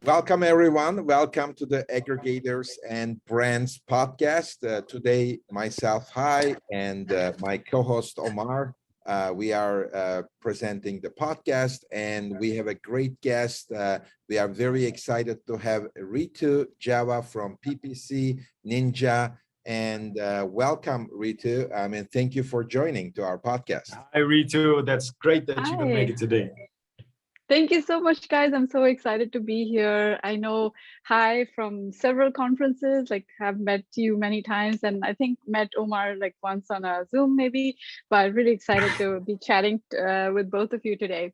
Welcome, everyone. Welcome to the Aggregators and Brands podcast. Today, myself, Hi, and my co-host, Omar. We are presenting the podcast, and we have a great guest. We are very excited to have Ritu Java from PPC Ninja. And welcome, Ritu. Thank you for joining to our podcast. Hi, Ritu. That's great that you could make Hi. it today. Thank you so much, guys. I'm so excited to be here. I know Hi from several conferences, like have met you many times, and I think met Omar like once on a Zoom maybe, but really excited to be chatting with both of you today.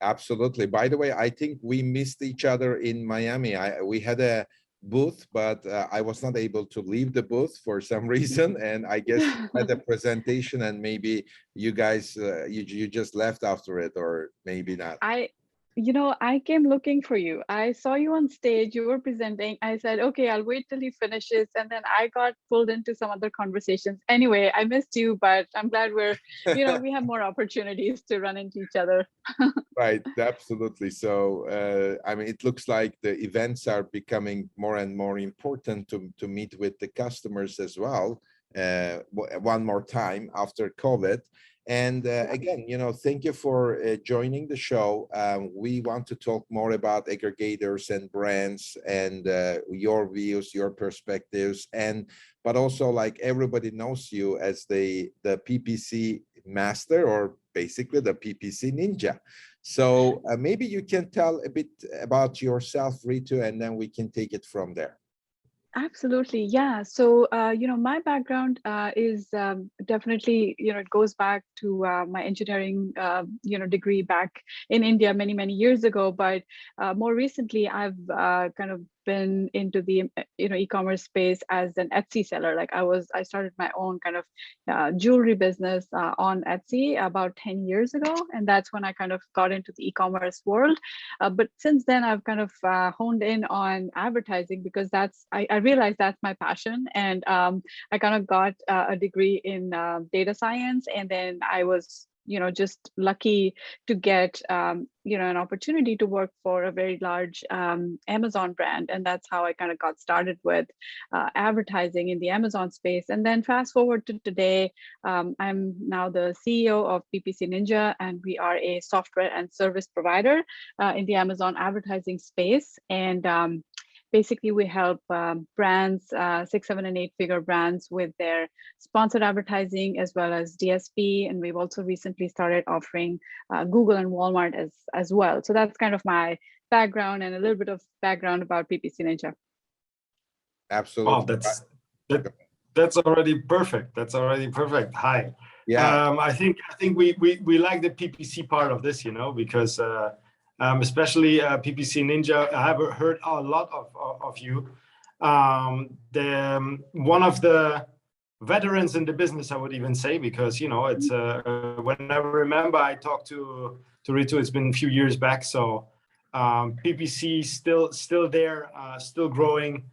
Absolutely. By the way, I think we missed each other in Miami. We had a booth, but I was not able to leave the booth for some reason. And I guess you had a presentation, and maybe you guys you just left after it, or maybe not. I came looking for you. I saw you on stage, you were presenting. I said, okay, I'll wait till he finishes. And then I got pulled into some other conversations. Anyway, I missed you, but I'm glad we have more opportunities to run into each other. Right, absolutely. So, it looks like the events are becoming more and more important to meet with the customers as well. One more time after COVID. And again, thank you for joining the show. We want to talk more about aggregators and brands and your views, your perspectives, but also like everybody knows you as the PPC master, or basically the PPC ninja. So maybe you can tell a bit about yourself, Ritu, and then we can take it from there. Absolutely. Yeah. So, my background is definitely, it goes back to my engineering, degree back in India many, many years ago. But more recently, I've kind of been into the, e-commerce space as an Etsy seller. Like I started my own kind of jewelry business on Etsy about 10 years ago. And that's when I kind of got into the e-commerce world. But since then, I've kind of honed in on advertising because I realized that's my passion. And I kind of got a degree in data science. And then I was, just lucky to get, an opportunity to work for a very large Amazon brand. And that's how I kind of got started with advertising in the Amazon space. And then fast forward to today, I'm now the CEO of PPC Ninja, and we are a software and service provider in the Amazon advertising space. And basically, we help brands, 6, 7, and 8-figure brands with their sponsored advertising as well as DSP. And we've also recently started offering Google and Walmart as well. So that's kind of my background and a little bit of background about PPC Ninja. Absolutely. Wow, that's already perfect. That's already perfect. Hi. Yeah. I think we like the PPC part of this, because especially PPC Ninja. I have heard a lot of you. One of the veterans in the business, I would even say, because it's when I remember I talked to Ritu, it's been a few years back. So PPC still there, still growing,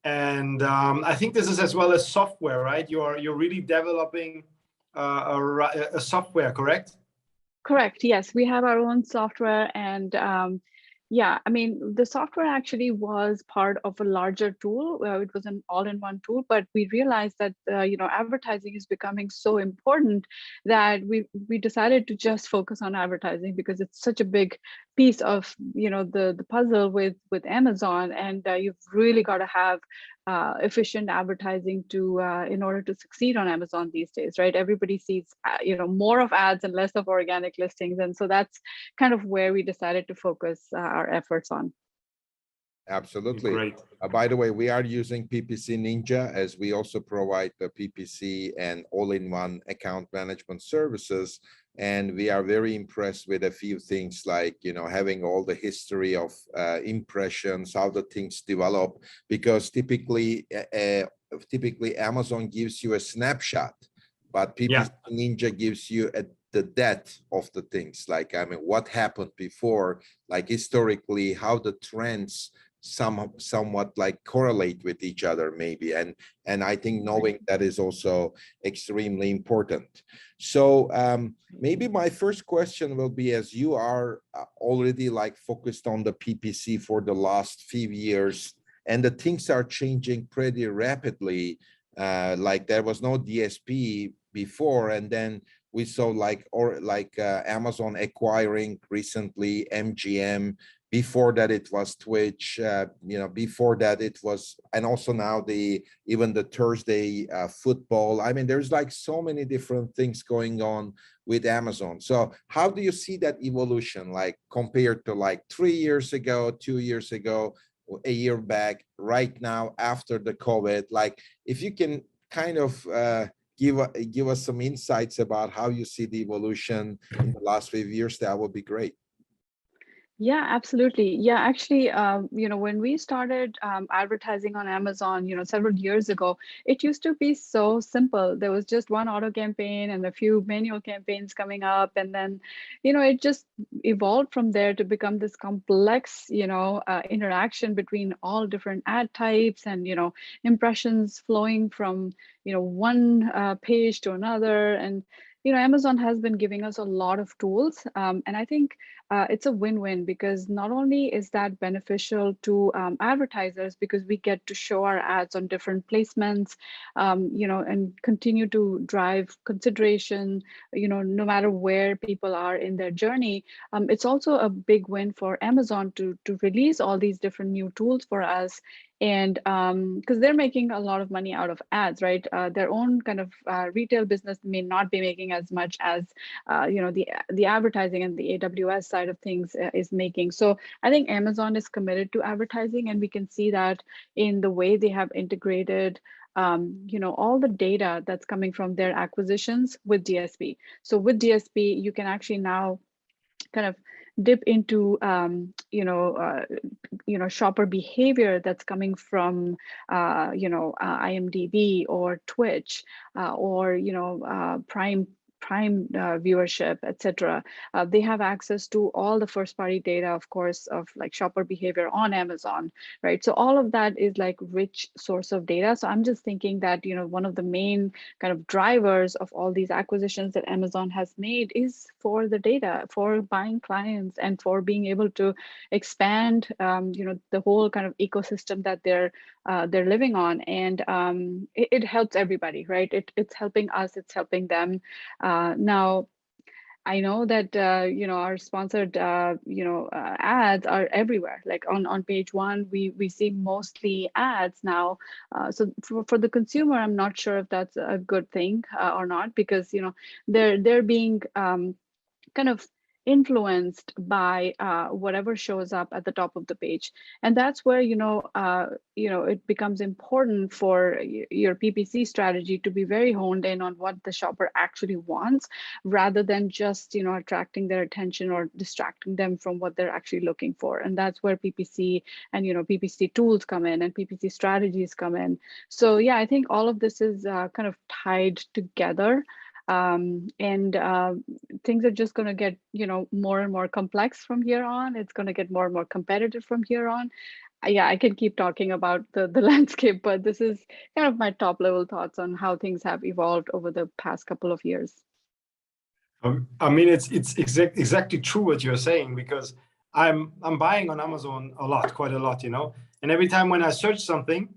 and I think this is as well as software, right? You're really developing a software, correct? Correct. Yes, we have our own software, and the software actually was part of a larger tool. It was an all-in-one tool, but we realized that advertising is becoming so important that we decided to just focus on advertising because it's such a big piece of the puzzle with Amazon, and you've really got to have efficient advertising to in order to succeed on Amazon these days, right? Everybody sees more of ads and less of organic listings, and so that's kind of where we decided to focus our efforts on. Absolutely. Great. By the way, we are using PPC Ninja, as we also provide the PPC and all-in-one account management services. And we are very impressed with a few things like, having all the history of impressions, how the things develop, because typically Amazon gives you a snapshot, but PPC Ninja gives you the depth of the things, like, what happened before, like historically, how the trends somewhat like correlate with each other maybe, and I think knowing that is also extremely important. So maybe my first question will be, as you are already like focused on the PPC for the last few years, and the things are changing pretty rapidly, like there was no DSP before, and then we saw like Amazon acquiring recently MGM. Before that it was Twitch, before that it was, and also now even the Thursday football. I mean, there's like so many different things going on with Amazon. So how do you see that evolution, like compared to like 3 years ago, 2 years ago, a year back, right now after the COVID? Like, if you can kind of give us some insights about how you see the evolution in the last 5 years, that would be great. Yeah, absolutely. Yeah, actually, when we started advertising on Amazon, several years ago, it used to be so simple. There was just one auto campaign and a few manual campaigns coming up. And then, it just evolved from there to become this complex, interaction between all different ad types and, impressions flowing from, one page to another. And Amazon has been giving us a lot of tools. And I think it's a win-win, because not only is that beneficial to advertisers, because we get to show our ads on different placements, and continue to drive consideration, no matter where people are in their journey. It's also a big win for Amazon to release all these different new tools for us. And because they're making a lot of money out of ads, right? Their own kind of retail business may not be making as much as the advertising and the AWS side of things is making. So I think Amazon is committed to advertising, and we can see that in the way they have integrated all the data that's coming from their acquisitions with DSP. So with DSP, you can actually now kind of dip into shopper behavior that's coming from IMDb or Twitch or Prime viewership, etc. They have access to all the first party data, of course, of like shopper behavior on Amazon, right? So all of that is like rich source of data. So I'm just thinking that, one of the main kind of drivers of all these acquisitions that Amazon has made is for the data, for buying clients, and for being able to expand, the whole kind of ecosystem that they're living on. And it helps everybody, right? It's helping us, it's helping them. Now, I know that our sponsored ads are everywhere. Like on page one, we see mostly ads now. So for the consumer, I'm not sure if that's a good thing or not, because they're being kind of influenced by whatever shows up at the top of the page. And that's where it becomes important for your PPC strategy to be very honed in on what the shopper actually wants, rather than just attracting their attention or distracting them from what they're actually looking for. And that's where PPC and PPC tools come in, and PPC strategies come in. So yeah, I think all of this is kind of tied together. And things are just going to get more and more complex from here on. It's going to get more and more competitive from here on. Yeah, I can keep talking about the landscape, but this is kind of my top level thoughts on how things have evolved over the past couple of years. I mean, it's exactly true what you're saying, because I'm buying on Amazon quite a lot, and every time when I search something,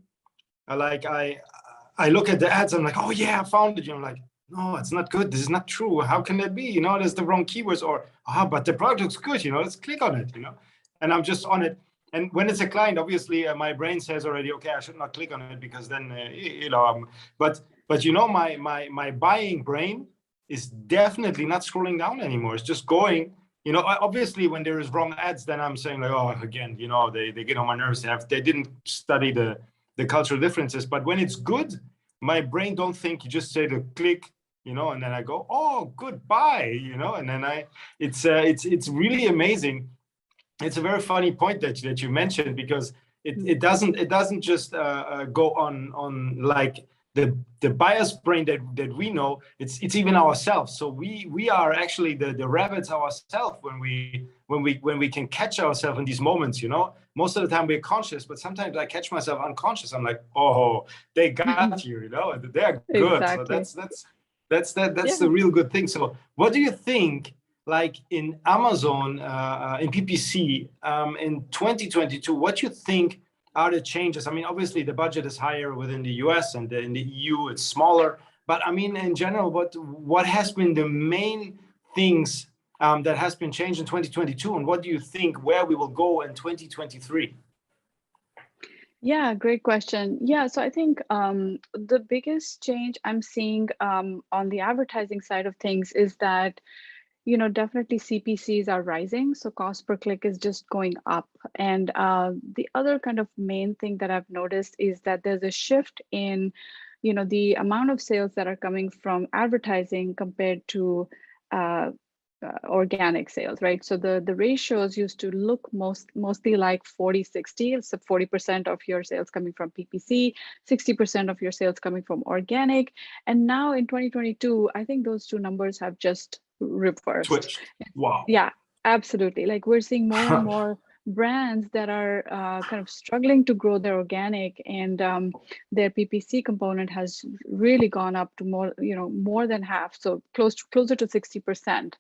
I look at the ads, I'm like, oh yeah, I found it. I'm like, no, it's not good. This is not true. How can that be? There's the wrong keywords, or but the product looks good. Let's click on it. And I'm just on it. And when it's a client, obviously my brain says already, okay, I should not click on it, because then but my buying brain is definitely not scrolling down anymore. It's just going. Obviously when there is wrong ads, then I'm saying like, oh, again, they get on my nerves. They didn't study the cultural differences. But when it's good, my brain don't think. You just say the click, and then I go, oh, goodbye, and then it's really amazing. It's a very funny point that you mentioned, because it doesn't just go on like the bias brain that we know. It's even ourselves. So we are actually the rabbits ourselves when we can catch ourselves in these moments. most of the time we're conscious, but sometimes I catch myself unconscious. I'm like, oh, they got you, you know, they're good. Exactly. So that's Yeah. the real good thing. So what do you think, like in Amazon, in PPC, in 2022, what you think are the changes? I mean, obviously the budget is higher within the US, and in the EU it's smaller. But I mean, in general, what has been the main things that has been changed in 2022, and what do you think where we will go in 2023? Yeah, great question. Yeah, so I think the biggest change I'm seeing on the advertising side of things is that, you know, definitely CPCs are rising. So cost per click is just going up. And the other kind of main thing that I've noticed is that there's a shift in, you know, the amount of sales that are coming from advertising compared to organic sales, right? So the ratios used to look mostly like 40-60, so 40% of your sales coming from PPC, 60% of your sales coming from organic. And now in 2022, I think those two numbers have just reversed. Switched. Wow. Yeah, absolutely. Like we're seeing more and more brands that are kind of struggling to grow their organic, and their PPC component has really gone up to more, you know, more than half, so closer to 60%.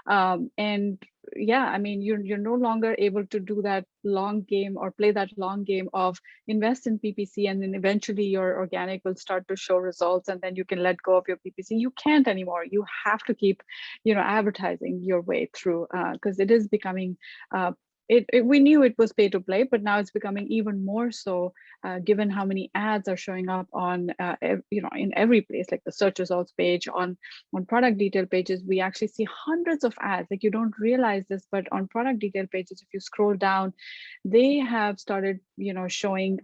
And yeah, I mean, you're no longer able to do that long game or play that long game of invest in PPC, and then eventually your organic will start to show results, and then you can let go of your PPC. You can't anymore. You have to keep, you know, advertising your way through, because it is becoming we knew it was pay to play, but now it's becoming even more so, given how many ads are showing up on, you know, in every place, like the search results page, on product detail pages. We actually see hundreds of ads. Like you don't realize this, but on product detail pages, if you scroll down, they have started, you know, showing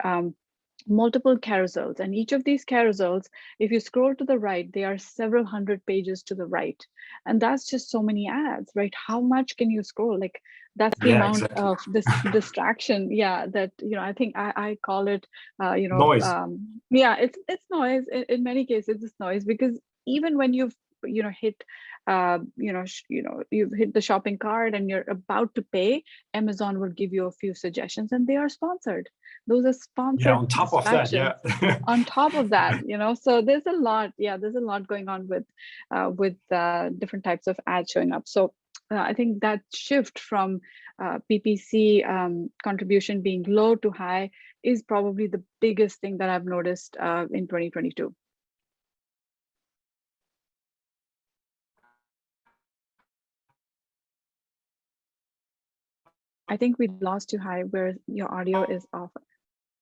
multiple carousels, and each of these carousels, if you scroll to the right, they are several hundred pages to the right, and that's just so many ads, right? How much can you scroll? Like that's the amount exactly. of this distraction, yeah, that, you know, I think I call it you know, Noise. yeah, it's noise. In many cases it's noise, because even when you've, you know, hit you've hit the shopping cart and you're about to pay, Amazon will give you a few suggestions, and they are sponsored. Those are sponsored, yeah, on top of that, yeah. on top of that, you know, so there's a lot, yeah, there's a lot going on with different types of ads showing up. So I think that shift from PPC contribution being low to high is probably the biggest thing that I've noticed in 2022. I think we lost you, Hai, where your audio is off.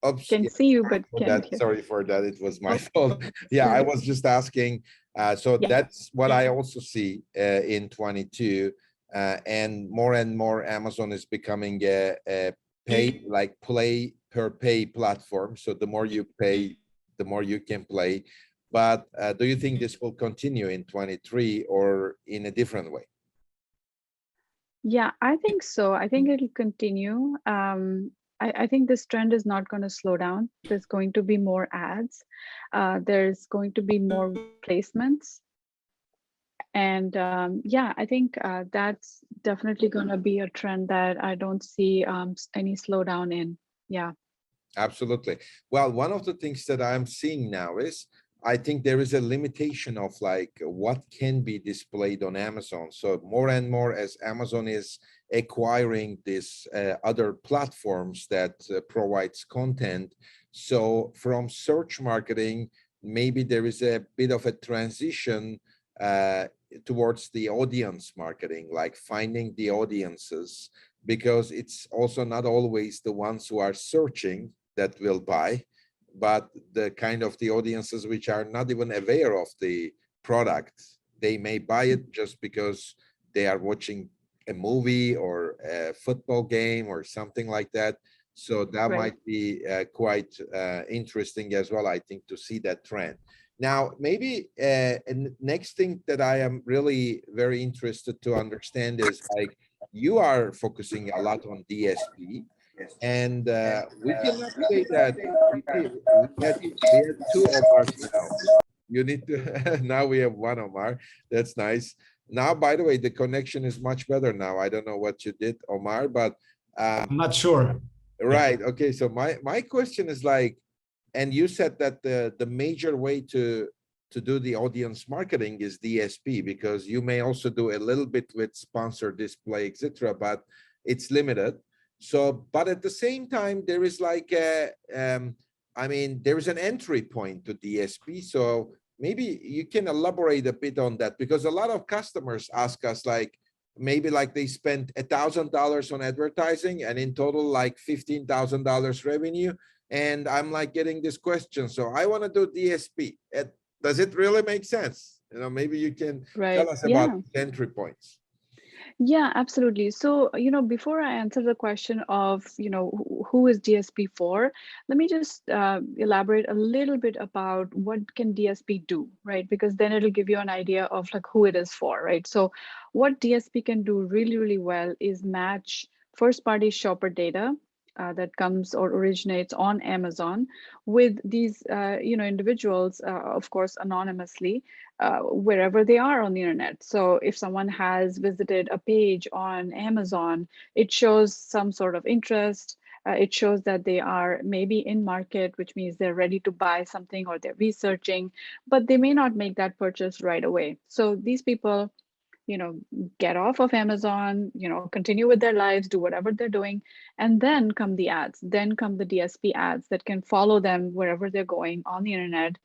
Oops, Can yeah, see you, but can't hear. sorry for that. It was my fault. Yeah, I was just asking. So Yeah. that's what I also see in 22, and more Amazon is becoming a pay, like play per pay platform. So the more you pay, the more you can play. But do you think this will continue in 23 or in a different way? Yeah, I think so. I think it'll continue. I think this trend is not going to slow down. There's going to be more ads. There's going to be more placements. And yeah, I think that's definitely going to be a trend that I don't see any slowdown in. Yeah. Absolutely. Well, one of the things that I'm seeing now is I think there is a limitation of like what can be displayed on Amazon. So more and more as Amazon is acquiring these other platforms that provides content. So from search marketing, maybe there is a bit of a transition towards the audience marketing, like finding the audiences, because it's also not always the ones who are searching that will buy, but the kind of the audiences which are not even aware of the product. They may buy it just because they are watching a movie or a football game or something like that. So that Right. might be quite interesting as well, I think, to see that trend. Now, maybe next thing that I am really very interested to understand is like you are focusing a lot on DSP. And we cannot say that we had two Omars now. You need to, now we have one Omar. That's nice. Now, by the way, the connection is much better now. I don't know what you did, Omar, but I'm not sure. Right. Okay. So my question is like, and you said that the major way to do the audience marketing is DSP, because you may also do a little bit with sponsored display, etc., but it's limited. So, but at the same time, there is like a, I mean, there is an entry point to DSP. So maybe you can elaborate a bit on that, because a lot of customers ask us like, maybe like they spent $1,000 on advertising and in total like $15,000 revenue. And I'm like getting this question. So I want to do DSP. Does it really make sense? You know, maybe you can tell Right. us about Yeah. entry points. Yeah, absolutely. So, before I answer the question of, who is DSP for, let me just elaborate a little bit about what can DSP do, right? Because then it'll give you an idea of like who it is for, right? So what DSP can do really, really well is match first-party shopper data that comes or originates on Amazon with these, individuals, of course, anonymously, wherever they are on the internet. So if someone has visited a page on Amazon, it shows some sort of interest. It shows that they are maybe in market, which means they're ready to buy something or they're researching, but they may not make that purchase right away. So these people, you know, get off of Amazon, continue with their lives, do whatever they're doing, and then come the ads, then come the DSP ads that can follow them wherever they're going on the internet,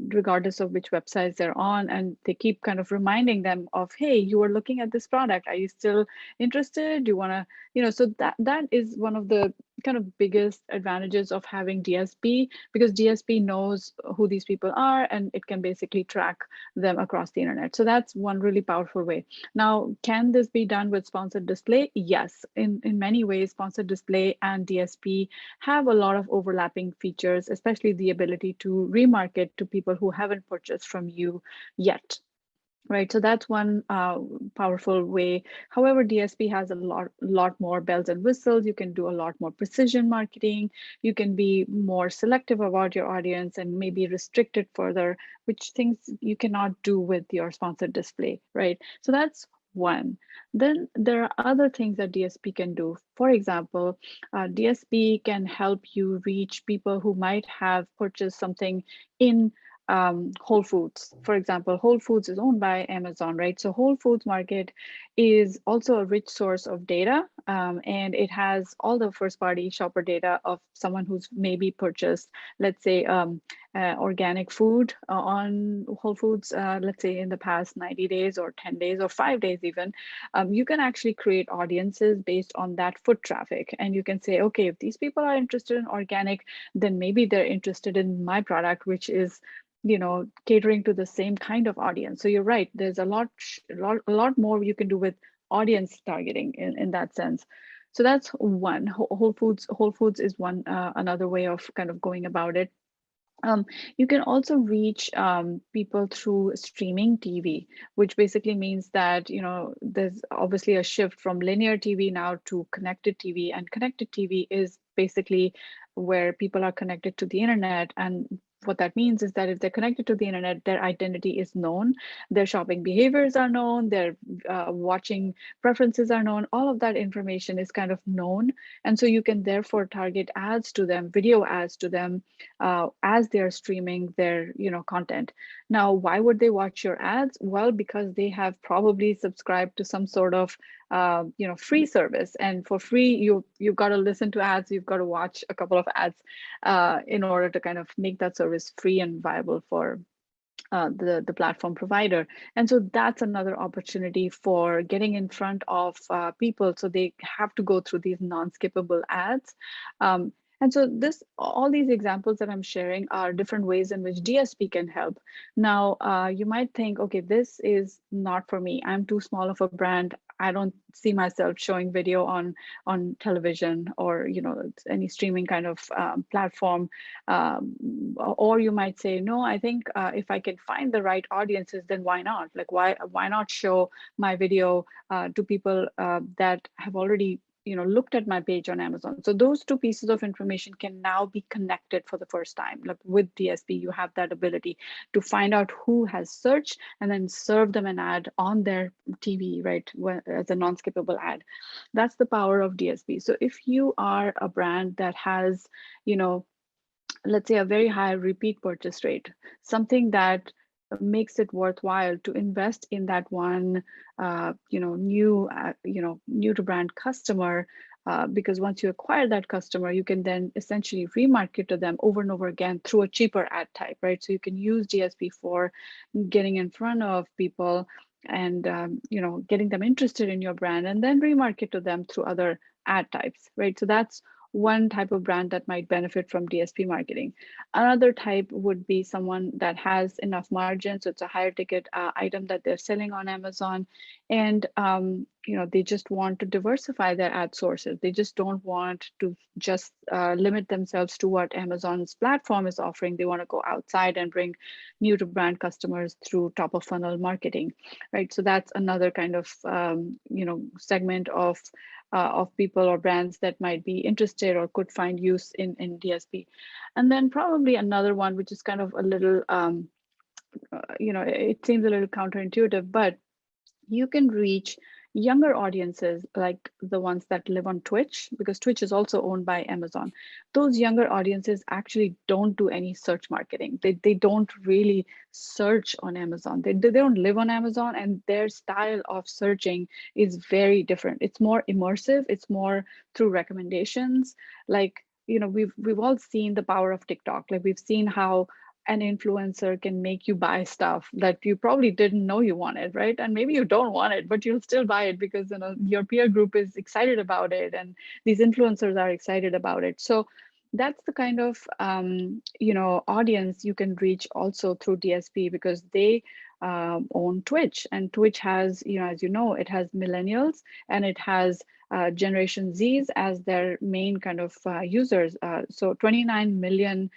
regardless of which websites they're on. And they keep kind of reminding them of, hey, you were looking at this product. Are you still interested? Do you want to, so that is one of the kind of biggest advantages of having DSP, because DSP knows who these people are and it can basically track them across the internet. So that's one really powerful way. Now, can this be done with sponsored display? Yes. In many ways, sponsored display and DSP have a lot of overlapping features, especially the ability to remarket to people who haven't purchased from you yet. Right, so that's one powerful way. However, DSP has a lot more bells and whistles. You can do a lot more precision marketing. You can be more selective about your audience and maybe restrict it further, which things you cannot do with your sponsored display, right? So that's one. Then there are other things that DSP can do. For example, DSP can help you reach people who might have purchased something in Whole Foods. For example, Whole Foods is owned by Amazon, right? So Whole Foods Market is also a rich source of data, and it has all the first party shopper data of someone who's maybe purchased, let's say, organic food on Whole Foods, let's say in the past 90 days or 10 days or 5 days even. You can actually create audiences based on that foot traffic. And you can say, okay, if these people are interested in organic, then maybe they're interested in my product, which is catering to the same kind of audience. So you're right, there's a lot more you can do with audience targeting in that sense. So that's one. Whole Foods is one, another way of kind of going about it. You can also reach people through streaming TV, which basically means that there's obviously a shift from linear TV now to connected TV, and connected TV is basically where people are connected to the internet. And what that means is that if they're connected to the internet, their identity is known, their shopping behaviors are known, their watching preferences are known. All of that information is kind of known, and so you can therefore target ads to them, video ads to them, as they're streaming their content. Now, why would they watch your ads? Well, because they have probably subscribed to some sort of free service, and for free you've got to listen to ads, you've got to watch a couple of ads in order to kind of make that service free and viable for the platform provider. And so that's another opportunity for getting in front of people, so they have to go through these non-skippable ads. And so all these examples that I'm sharing are different ways in which DSP can help. Now, you might think, okay, this is not for me. I'm too small of a brand. I don't see myself showing video on television or any streaming kind of platform. Or you might say, no, I think if I can find the right audiences, then why not? Like why not show my video to people that have already looked at my page on Amazon. So those two pieces of information can now be connected for the first time. Like with DSP, you have that ability to find out who has searched and then serve them an ad on their TV, right, as a non-skippable ad. That's the power of DSP. So if you are a brand that has, let's say a very high repeat purchase rate, something that makes it worthwhile to invest in that one, new to brand customer, because once you acquire that customer, you can then essentially remarket to them over and over again through a cheaper ad type, right? So you can use DSP for getting in front of people and getting them interested in your brand, and then remarket to them through other ad types, right? So that's one type of brand that might benefit from DSP marketing. Another type would be someone that has enough margin, so it's a higher ticket item that they're selling on Amazon, and they just want to diversify their ad sources. They just don't want to just limit themselves to what Amazon's platform is offering. They want to go outside and bring new to brand customers through top of funnel marketing, right? So that's another kind of segment of people or brands that might be interested or could find use in DSP. And then probably another one, which is kind of a little, it seems a little counterintuitive, but you can reach younger audiences like the ones that live on Twitch, because Twitch is also owned by Amazon. Those younger audiences actually don't do any search marketing. They don't really search on Amazon. They don't live on Amazon, and their style of searching is very different. It's more immersive. It's more through recommendations. Like, we've all seen the power of TikTok. Like, we've seen how an influencer can make you buy stuff that you probably didn't know you wanted, right? And maybe you don't want it, but you'll still buy it because your peer group is excited about it, and these influencers are excited about it. So that's the kind of audience you can reach also through DSP, because they own Twitch, and Twitch has, as it has millennials, and it has Generation Zs as their main kind of users. So 29 million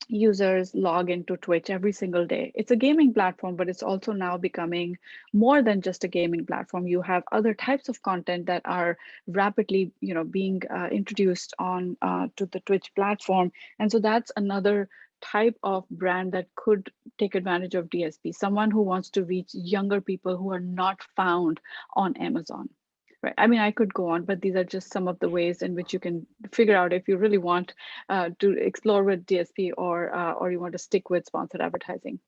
users log into Twitch every single day. It's a gaming platform, but it's also now becoming more than just a gaming platform. You have other types of content that are rapidly, being introduced on to the Twitch platform. And so that's another type of brand that could take advantage of DSP, someone who wants to reach younger people who are not found on Amazon. Right. I mean, I could go on, but these are just some of the ways in which you can figure out if you really want to explore with DSP or you want to stick with sponsored advertising.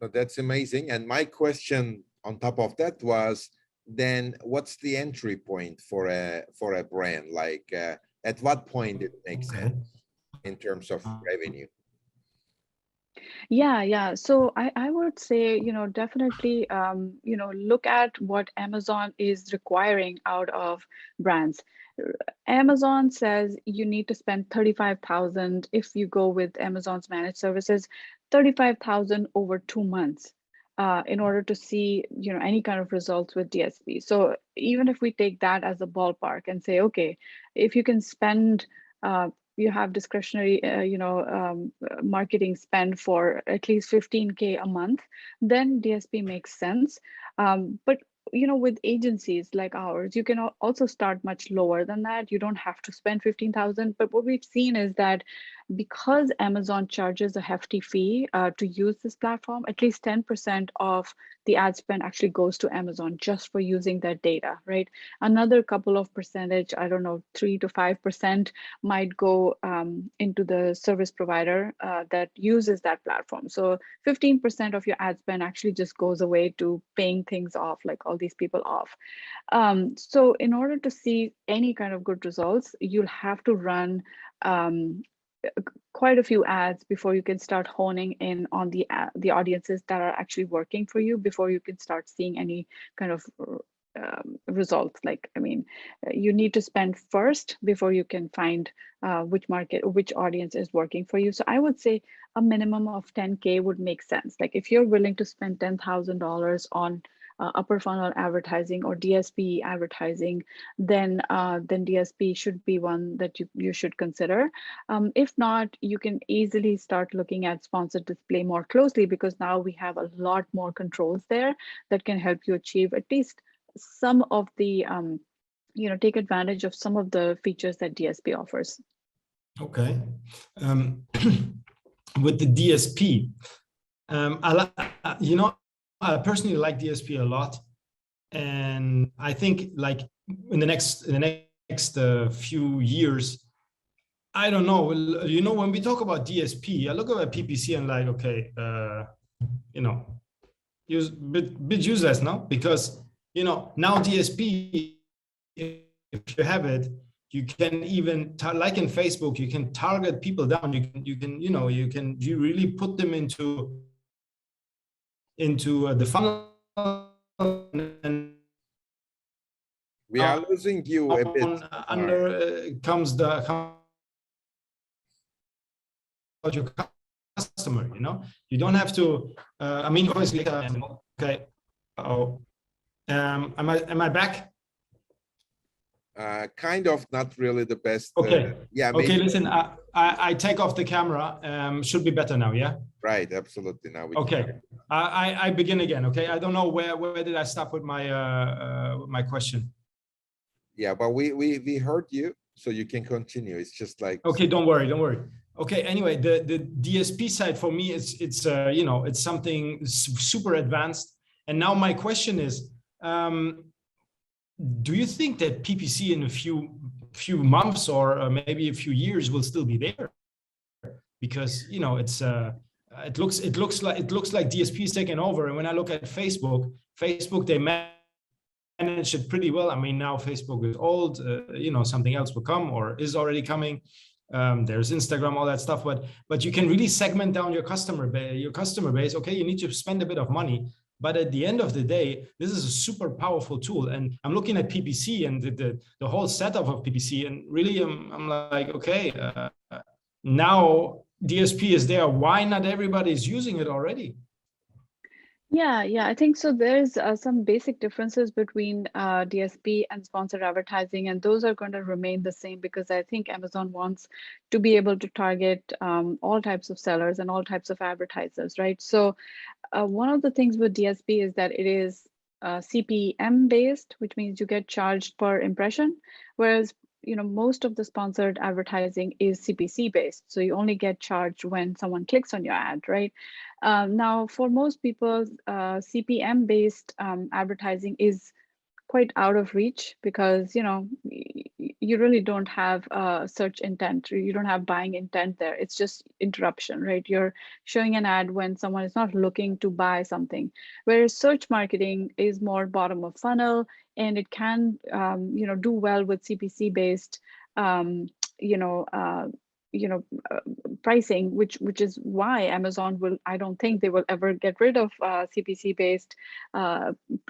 So that's amazing. And my question on top of that was, then what's the entry point for a brand? Like, at what point it makes sense in terms of revenue? Yeah. So I would say, definitely, look at what Amazon is requiring out of brands. Amazon says you need to spend 35,000 if you go with Amazon's managed services, 35,000 over 2 months. In order to see, any kind of results with DSP. So even if we take that as a ballpark and say, okay, if you can spend, you have discretionary, marketing spend for at least 15K a month, then DSP makes sense. But with agencies like ours, you can also start much lower than that. You don't have to spend 15,000. But what we've seen is that because Amazon charges a hefty fee to use this platform, at least 10% of the ad spend actually goes to Amazon just for using that data, right? Another couple of percentage, I don't know, 3 to 5% might go into the service provider that uses that platform. So 15% of your ad spend actually just goes away to paying things off, like all these people off. So in order to see any kind of good results, you'll have to run quite a few ads before you can start honing in on the audiences that are actually working for you, before you can start seeing any kind of results. Like, I mean, you need to spend first before you can find which audience is working for you. So I would say a minimum of 10K would make sense. Like, if you're willing to spend $10,000 on upper funnel advertising or DSP advertising, then DSP should be one that you should consider. If not, you can easily start looking at sponsored display more closely, because now we have a lot more controls there that can help you achieve at least some of the take advantage of some of the features that DSP offers. Okay. With the DSP, I personally like DSP a lot, and I think like in the next few years, I don't know. When we talk about DSP, I look at PPC and like, okay, use bit useless now, because now DSP, if you have it, you can even like in Facebook, you can target people down. You really put them into the funnel. And We are losing you a bit. Comes your customer. You don't have to. I mean, obviously, okay. Am I back? Kind of, not really the best. Okay. Yeah. Okay. Maybe. Listen, I take off the camera. Should be better now. Yeah. Right. Absolutely. Now we. Okay. I begin again. Okay. I don't know where did I stop with my my question. Yeah, but we heard you, so you can continue. It's just like. Okay. Don't worry. Okay. Anyway, the DSP side for me, it's something super advanced. And now my question is, do you think that PPC in a few months or maybe a few years will still be there? Because it looks like DSP is taking over. And when I look at Facebook, they manage it pretty well. I mean, now Facebook is old. Something else will come or is already coming. There's Instagram, all that stuff, but you can really segment down your customer base. Okay, you need to spend a bit of money, but at the end of the day, this is a super powerful tool. And I'm looking at PPC and the whole setup of PPC, and really I'm like, okay, now DSP is there. Why not everybody is using it already? Yeah, I think so. There's some basic differences between DSP and sponsored advertising, and those are going to remain the same because I think Amazon wants to be able to target all types of sellers and all types of advertisers, right? So one of the things with DSP is that it is CPM based, which means you get charged per impression, whereas most of the sponsored advertising is CPC based. So you only get charged when someone clicks on your ad, right? Now, for most people, CPM based advertising is quite out of reach because you really don't have search intent. You don't have buying intent there. It's just interruption, right? You're showing an ad when someone is not looking to buy something, whereas search marketing is more bottom of funnel, and it can do well with CPC based pricing, which is why Amazon will, I don't think they will ever get rid of CPC based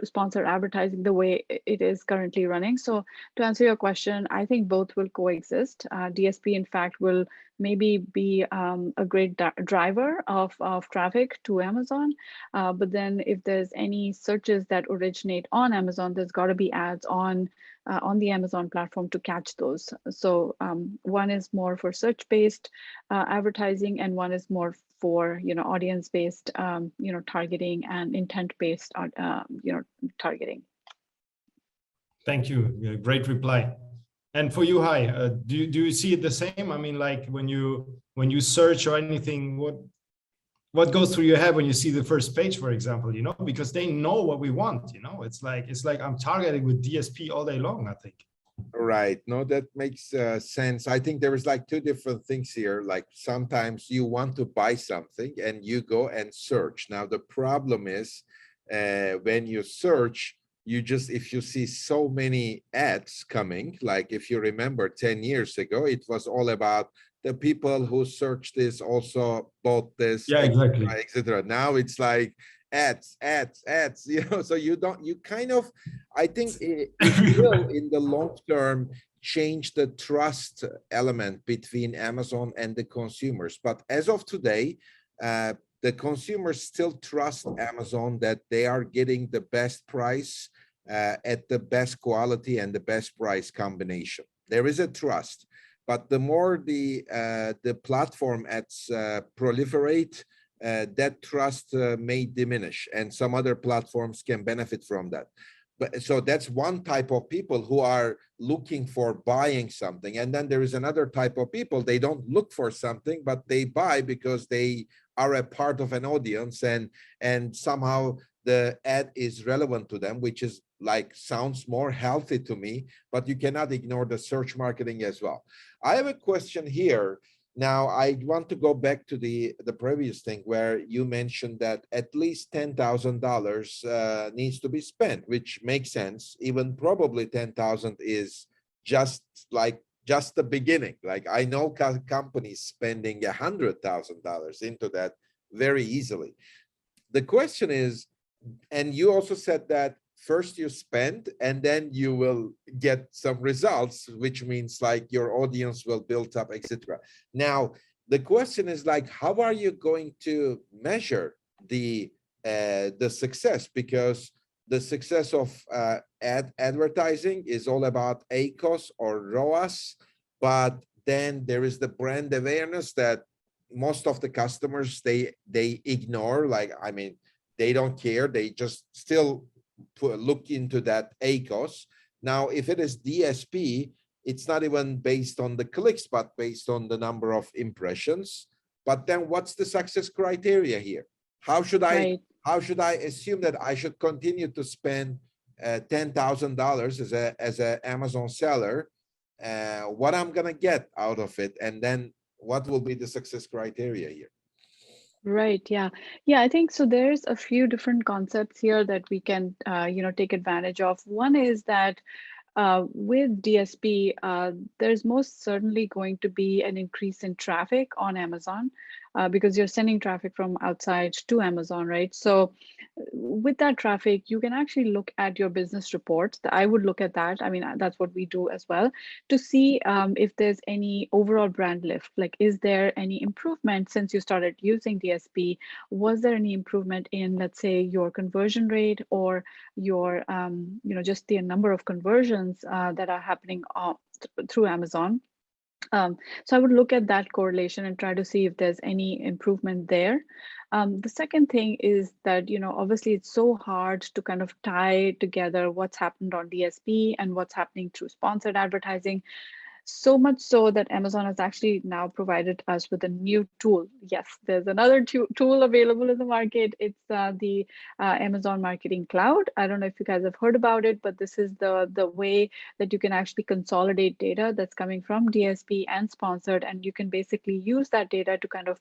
sponsored advertising the way it is currently running. So to answer your question, I think both will coexist. DSP in fact will maybe be a great driver of traffic to Amazon, but then if there's any searches that originate on Amazon, there's got to be ads on the Amazon platform to catch those. So one is more for search-based advertising, and one is more for audience-based targeting and intent-based targeting. Thank you. Great reply. And for you, Hai, do you see it the same? I mean, like when you search or anything, what goes through your head when you see the first page, for example, because they know what we want, it's like I'm targeting with DSP all day long, I think. Right. No, that makes sense. I think there is like two different things here. Like sometimes you want to buy something and you go and search. Now, the problem is when you search, if you see so many ads coming, like if you remember 10 years ago, it was all about the people who searched this also bought this, yeah, exactly, etc. Now it's like ads, so you kind of, I think it will in the long term change the trust element between Amazon and the consumers. But as of today, the consumers still trust Amazon that they are getting the best price at the best quality and the best price combination. There is a trust, but the more the platform ads proliferate, that trust may diminish, and some other platforms can benefit from that. But so that's one type of people who are looking for buying something. And then there is another type of people, they don't look for something, but they buy because they are a part of an audience, and somehow the ad is relevant to them, which is like sounds more healthy to me, but you cannot ignore the search marketing as well. I have a question here. Now, I want to go back to the previous thing where you mentioned that at least $10,000 needs to be spent, which makes sense. Even probably 10,000 is just the beginning. Like I know companies spending $100,000 into that very easily. The question is, and you also said that first you spend and then you will get some results, which means like your audience will build up, etc. Now, the question is like, how are you going to measure the success? Because the success of advertising is all about ACOS or ROAS, but then there is the brand awareness that most of the customers, they ignore. Like, I mean, they don't care. They just still look into that ACOS. Now, if it is DSP, it's not even based on the clicks, but based on the number of impressions. But then what's the success criteria here? How should I assume that I should continue to spend $10,000 as a Amazon seller? What I'm gonna get out of it, and then what will be the success criteria here? Right. Yeah. Yeah. I think so. There's a few different concepts here that we can, take advantage of. One is that with DSP, there's most certainly going to be an increase in traffic on Amazon because you're sending traffic from outside to Amazon, right? So with that traffic, you can actually look at your business reports. I would look at that. I mean, that's what we do as well, to see if there's any overall brand lift. Like, is there any improvement since you started using DSP? Was there any improvement in, let's say, your conversion rate or your, just the number of conversions that are happening through Amazon? So I would look at that correlation and try to see if there's any improvement there. The second thing is that, obviously it's so hard to kind of tie together what's happened on DSP and what's happening through sponsored advertising. So much so that Amazon has actually now provided us with a new tool. Yes, there's another tool available in the market. It's the Amazon Marketing Cloud. I don't know if you guys have heard about it, but this is the way that you can actually consolidate data that's coming from DSP and sponsored, and you can basically use that data to kind of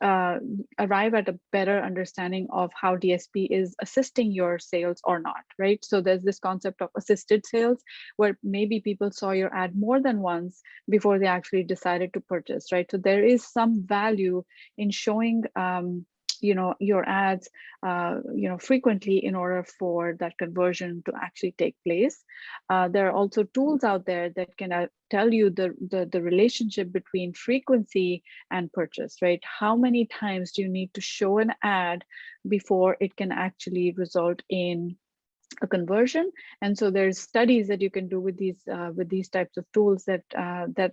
arrive at a better understanding of how DSP is assisting your sales or not, right? So there's this concept of assisted sales where maybe people saw your ad more than once before they actually decided to purchase, right? So there is some value in showing your ads frequently in order for that conversion to actually take place. There are also tools out there that can tell you the relationship between frequency and purchase, right? How many times do you need to show an ad before it can actually result in a conversion? And so there's studies that you can do with these types of tools that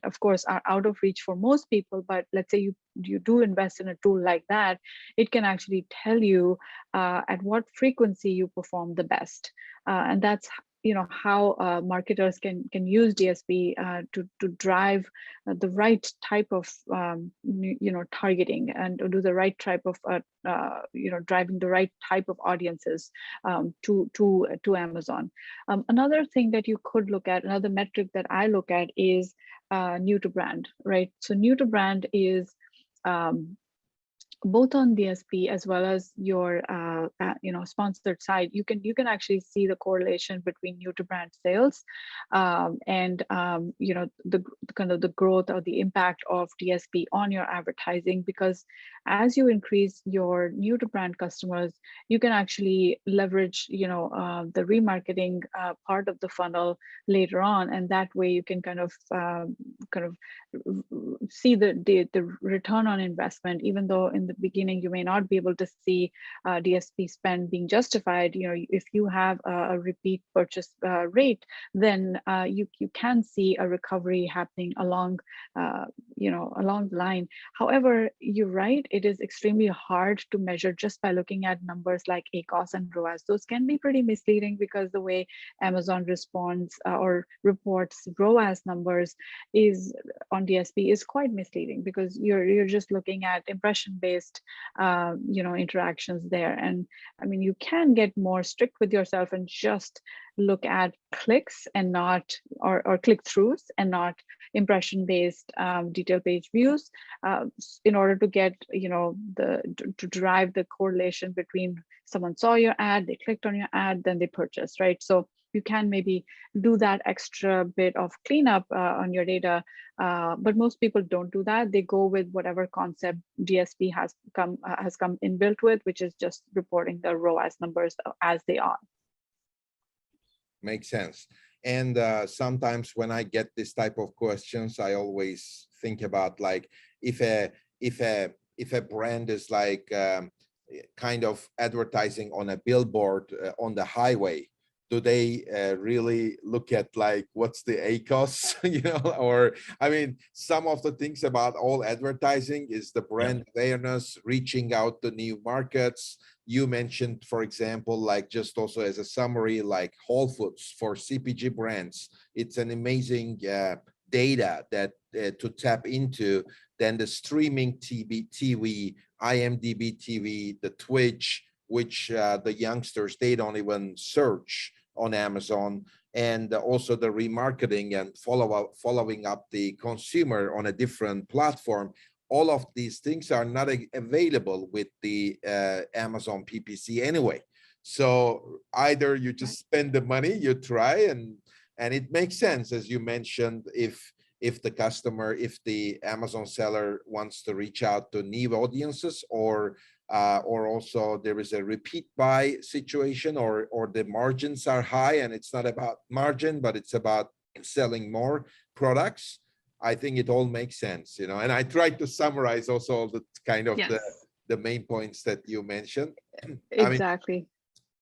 of course are out of reach for most people, but let's say you do invest in a tool like that, it can actually tell you at what frequency you perform the best, and that's how marketers can use DSP to drive the right type of targeting and to do the right type of driving the right type of audiences to Amazon. Another thing that you could look at, another metric that I look at is new to brand, right? So new to brand is both on DSP as well as your sponsored side. You can actually see the correlation between new to brand sales and the kind of the growth or the impact of DSP on your advertising, because as you increase your new to brand customers, you can actually leverage the remarketing part of the funnel later on, and that way you can kind of see the return on investment, even though in the beginning, you may not be able to see DSP spend being justified. If you have a repeat purchase rate, then you can see a recovery happening along along the line. However, you're right, it is extremely hard to measure just by looking at numbers like ACoS and ROAS. Those can be pretty misleading because the way Amazon responds or reports ROAS numbers is on DSP is quite misleading, because you're just looking at impression-based interactions there. And I mean, you can get more strict with yourself and just look at clicks and not or click-throughs and not impression-based detail page views in order to get to drive the correlation between someone saw your ad, they clicked on your ad, then they purchased, right? So you can maybe do that extra bit of cleanup on your data, but most people don't do that. They go with whatever concept DSP has come inbuilt with, which is just reporting the ROAS numbers as they are. Makes sense. And sometimes when I get this type of questions, I always think about, like, if a brand is like kind of advertising on a billboard on the highway, do they really look at like what's the ACoS, or I mean, some of the things about all advertising is the brand awareness, reaching out to new markets. You mentioned, for example, like just also as a summary, like Whole Foods for CPG brands. It's an amazing data that to tap into. Then the streaming TV, IMDb TV, the Twitch, which the youngsters, they don't even search on Amazon, and also the remarketing and following up the consumer on a different platform. All of these things are not available with the Amazon PPC anyway. So either you just spend the money, you try, and it makes sense, as you mentioned, if the Amazon seller wants to reach out to new audiences, or also there is a repeat buy situation, or the margins are high and it's not about margin, but it's about selling more products. I think it all makes sense, and I tried to summarize also all the kind of the main points that you mentioned. Exactly. I mean,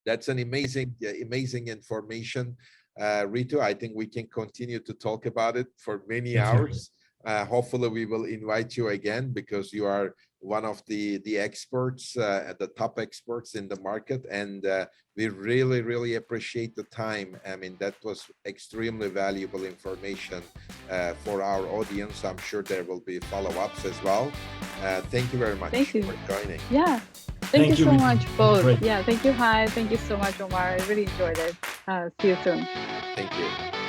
that's an amazing information, Ritu. I think we can continue to talk about it for many hours. Hopefully we will invite you again, because you are one of the experts, the top experts in the market, and we really appreciate the time. I mean, that was extremely valuable information for our audience. I'm sure there will be follow-ups as well. Thank you very much for joining. Yeah, thank you so much, both. Great. Yeah, thank you. Hi, thank you so much, Omar. I really enjoyed it. See you soon. Thank you.